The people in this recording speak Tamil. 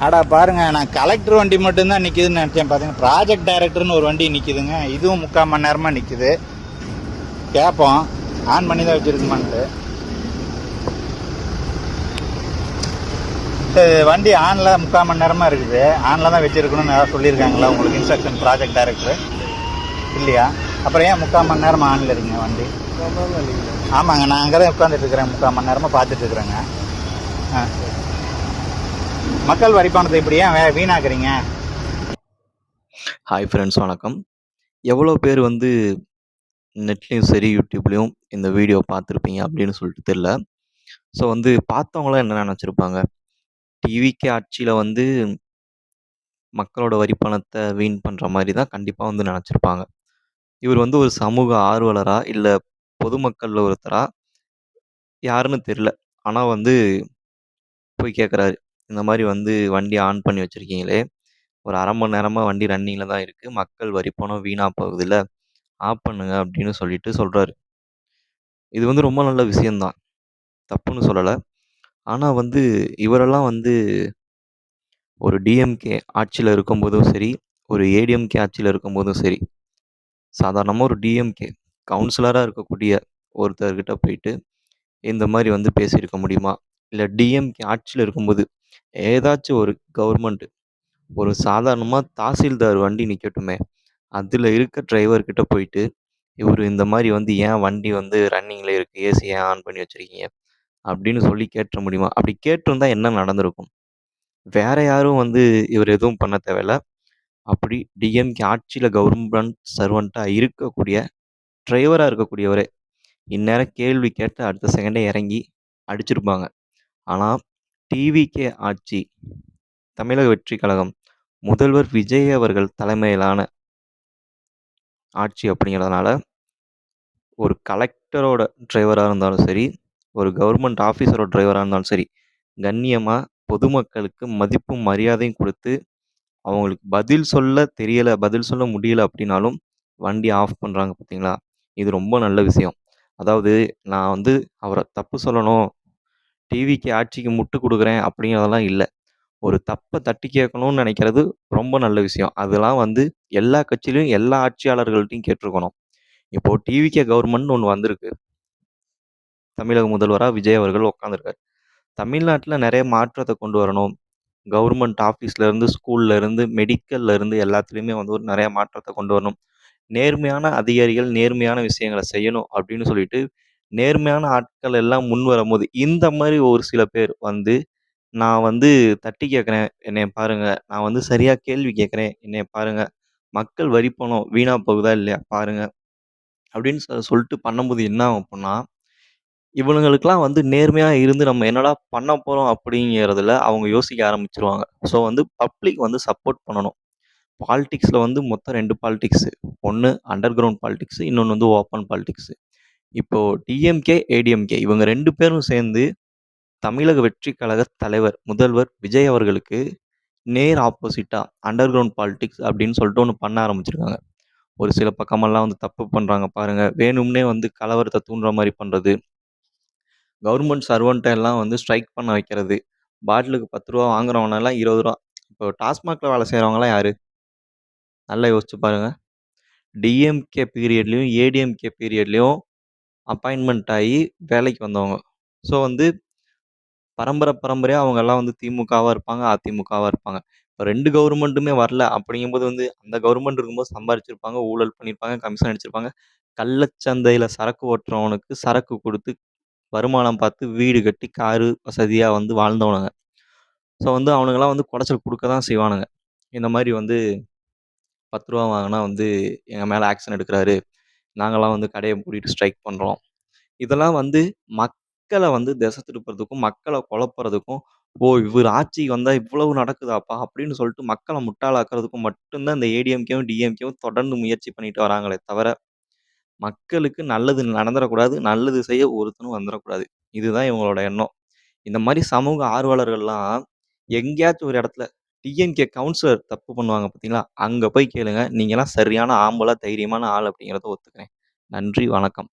அடா பாருங்க, நான் கலெக்டர் வண்டி மட்டும்தான் நிற்கிதுன்னு நினச்சேன். பார்த்தீங்கன்னா ப்ராஜெக்ட் டைரக்டர்னு ஒரு வண்டி நிற்கிதுங்க. இதுவும் 3/4 மணி நேரமாக நிற்கிது. கேட்போம், ஆன் பண்ணி தான் வச்சுருக்குமான்ட்டு. வண்டி ஆனில் 3/4 மணி நேரமாக இருக்குது. ஆனில் தான் வச்சுருக்கணும்னு யாராவது சொல்லியிருக்காங்களா உங்களுக்கு? இன்ஸ்ட்ரக்ஷன் ப்ராஜெக்ட் டைரக்டர் இல்லையா? அப்புறம் ஏன் 3/4 மணி நேரமாக ஆனில் இருக்குங்க வண்டி? ஆமாங்க, நான் அங்கே தான் உட்காந்துட்டு இருக்கிறேன். 3/4 மணி நேரமாக பார்த்துட்டு இருக்கிறேங்க. மக்கள் வரி பணத்தை இப்படி ஏன் வீணாக்குறீங்க? ஹாய் ஃப்ரெண்ட்ஸ், வணக்கம். எவ்வளோ பேர் நெட்லேயும் சரி யூடியூப்லேயும் இந்த வீடியோ பார்த்துருப்பீங்க அப்படின்னு சொல்லிட்டு தெரில. ஸோ பார்த்தவங்களாம் என்ன நினச்சிருப்பாங்க, டிவிக்கே ஆட்சியில் மக்களோட வரி பணத்தை வீண் பண்ணுற மாதிரி தான் கண்டிப்பாக நினச்சிருப்பாங்க. இவர் ஒரு சமூக ஆர்வலரா இல்லை பொதுமக்களில் ஒருத்தரா யாருன்னு தெரில. ஆனால் போய் கேட்குறாரு, இந்த மாதிரி வண்டி ஆன் பண்ணி வச்சுருக்கீங்களே, ஒரு அரை மணி நேரமாக வண்டி ரன்னிங்கில் தான் இருக்குது, மக்கள் வரி பணம் வீணாக போகுதில்ல, ஆஃப் பண்ணுங்க அப்படின்னு சொல்கிறாரு. இது ரொம்ப நல்ல விஷயந்தான், தப்புன்னு சொல்லலை. ஆனால் இவரெல்லாம் ஒரு டிஎம்கே ஆட்சியில் இருக்கும்போதும் சரி, ஒரு ஏடிஎம்கே ஆட்சியில் இருக்கும்போதும் சரி, சாதாரணமாக ஒரு டிஎம்கே கவுன்சிலராக இருக்கக்கூடிய ஒருத்தர்கிட்ட போயிட்டு இந்த மாதிரி பேசியிருக்க முடியுமா? இல்லை டிஎம்கே ஆட்சியில் இருக்கும்போது ஏதாச்சும் ஒரு கவர்மெண்ட் ஒரு சாதாரணமாக தாசில்தார் வண்டி நிற்கட்டுமே, அதில் இருக்க டிரைவர்கிட்ட போயிட்டு இவர் இந்த மாதிரி ஏன் வண்டி ரன்னிங்கில் இருக்குது, ஏசி ஏன் ஆன் பண்ணி வச்சுருக்கீங்க அப்படின்னு சொல்லி கேட்டுற முடியுமா? அப்படி கேட்டிருந்தா என்ன நடந்திருக்கும்? வேற யாரும் இவர் எதுவும் பண்ண தேவையில்ல. அப்படி டிஎம்கே ஆட்சியில் கவர்மெண்ட் சர்வெண்ட்டாக இருக்கக்கூடிய டிரைவராக இருக்கக்கூடியவரே இந்நேரம் கேள்வி கேட்டு அடுத்த செகண்டே இறங்கி அடிச்சிருப்பாங்க. ஆனால் டிவிகே ஆட்சி, தமிழக வெற்றி கழகம், முதல்வர் விஜய் அவர்கள் தலைமையிலான ஆட்சி அப்படிங்கிறதுனால ஒரு கலெக்டரோட டிரைவராக இருந்தாலும் சரி, ஒரு கவர்மெண்ட் ஆஃபீஸரோட டிரைவராக இருந்தாலும் சரி, கண்ணியமாக பொதுமக்களுக்கு மதிப்பும் மரியாதையும் கொடுத்து அவங்களுக்கு பதில் சொல்ல தெரியலை, பதில் சொல்ல முடியல அப்படின்னாலும் வண்டி ஆஃப் பண்ணுறாங்க பார்த்தீங்களா? இது ரொம்ப நல்ல விஷயம். அதாவது நான் அவரை தப்பு சொல்லணும், டிவிக்கு ஆட்சிக்கு முட்டு கொடுக்குறேன் அப்படிங்கிறதெல்லாம் இல்லை. ஒரு தப்பை தட்டி கேட்கணும்னு நினைக்கிறது ரொம்ப நல்ல விஷயம். அதெல்லாம் எல்லா கட்சியிலையும் எல்லா ஆட்சியாளர்கள்ட்டையும் கேட்டிருக்கணும். இப்போது டிவிகே கவர்மெண்ட்னு ஒன்று வந்திருக்கு. தமிழக முதல்வராக விஜய் அவர்கள் உட்காந்துருக்காரு. தமிழ்நாட்டில் நிறைய மாற்றத்தை கொண்டு வரணும். கவர்மெண்ட் ஆஃபீஸ்லேருந்து, ஸ்கூல்லேருந்து, மெடிக்கல்லேருந்து எல்லாத்துலேயுமே ஒரு நிறையா மாற்றத்தை கொண்டு வரணும். நேர்மையான அதிகாரிகள் நேர்மையான விஷயங்களை செய்யணும் அப்படின்னு சொல்லிட்டு, நேர்மையான ஆட்கள் எல்லாம் முன் வரும்போது, இந்த மாதிரி ஒரு சில பேர் நான் தட்டி கேட்குறேன், என்னைய பாருங்க. நான் சரியா கேள்வி கேட்குறேன், என்னைய பாருங்க. மக்கள் வரி பணம் வீணா போகுதா இல்லையா பாருங்க. அப்படின்னு சொல்லிட்டு பண்ணும்போது என்ன ஆகும் அப்புட்னா, இவனுங்களுக்கெல்லாம் நேர்மையா இருந்து நம்ம என்னடா பண்ண போறோம் அப்படிங்கிறதுல அவங்க யோசிக்க ஆரம்பிச்சுருவாங்க. ஸோ பப்ளிக் சப்போர்ட் பண்ணணும். பாலிடிக்ஸ்ல மொத்தம் 2 பாலிடிக்ஸு. ஒண்ணு அண்டர் கிரவுண்ட் பாலிடிக்ஸு, இன்னொன்னு ஓப்பன் பாலிடிக்ஸு. இப்போ டிஎம்கே, ஏடிஎம்கே இவங்க 2 பேரும் சேர்ந்து தமிழக வெற்றி கழக தலைவர், முதல்வர் விஜய் அவர்களுக்கு நேர் ஆப்போசிட்டா அண்டர் கிரவுண்ட் பாலிடிக்ஸ் அப்படின்னு சொல்லிட்டு ஒண்ணு பண்ண ஆரம்பிச்சிருக்காங்க. ஒரு சில பக்கமெல்லாம் தப்பு பண்றாங்க பாருங்க. வேணும்னே கலவரத்த தூண்டுற மாரி பண்றது. கவர்மெண்ட் சர்வன்ட்ட எல்லாம் ஸ்ட்ரைக் பண்ண வைக்கிறது. பாட்டிலுக்கு ரூ. 10 வாங்குறவனெல்லாம் ரூ. 20. இப்போ டாஸ்மாக்ல வேலை செய்றவங்கலாம் யாரு? நல்லா யோசிச்சு பாருங்க. டிஎம்கே பீரியட்லயும், ஏடிஎம்கே பீரியட்லயும் அப்பாயின்ட்மென்ட் ஆயி வேலைக்கு வந்தவங்க. ஸோ பரம்பரையா அவங்கலாம் திமுகவா இருப்பாங்க, அதிமுகவா இருப்பாங்க. இப்ப 2 கவர்மெண்ட்டுமே வரல அப்படிங்கும்போது அந்த கவர்மெண்ட் இருக்கும்போது சம்பாரிச்சிருப்பாங்க, ஊழல் பண்ணியிருப்பாங்க, கமிஷன் அடிச்சிருப்பாங்க. கள்ளச்சந்தையில சரக்கு ஓட்டுறவனுக்கு சரக்கு குடுத்து, வருமானம் பார்த்து வீடு கட்டி, காரு வசதியா வாழ்ந்தவனுங்க. ஸோ அவனுங்கலாம் கொடைச்சல் குடுக்க தான் செய்வானுங்க. இந்த மாரி ரூ. 10 வாங்குனா எங்க மேல ஆக்ஷன் எடுக்குறாரு. நாங்கலாம் கடைய மூடிட்டு ஸ்ட்ரைக் பண்றோம். இதெல்லாம் மக்கள திசை திருப்புறதுக்கும், மக்கள குழப்புறதுக்கும், "ஓ! இவரு ஆட்சிக்கு வந்தா இவ்வளவு நடக்குதாப்பா?" அப்படின்னு சொல்லிட்டு மக்கள முட்டாளாக்குறதுக்கும் மட்டும் தான் இந்த ஏடிஎம்கேவும், டிஎம்கேவும் தொடர்ந்து முயற்சி பண்ணிட்டு வராங்களே தவிர, மக்களுக்கு நல்லது நடந்துறக்கூடாது, நல்லது செய்ய ஒருத்தனும் வந்துறக்கூடாது. இதுதான் இவங்களோட எண்ணம். இந்த மாரி சமூக ஆர்வலர்கள்லாம் எங்கேயாச்சும் ஒரு இடத்துல டிஎம்கே கவுன்சிலர் தப்பு பண்ணுவாங்க பார்த்தீங்களா? அங்க போய் கேளுங்க. நீங்கலாம் சரியான ஆம்பள, தைரியமான ஆள் அப்படிங்கிறத ஒத்துக்கிறேன். நன்றி, வணக்கம்.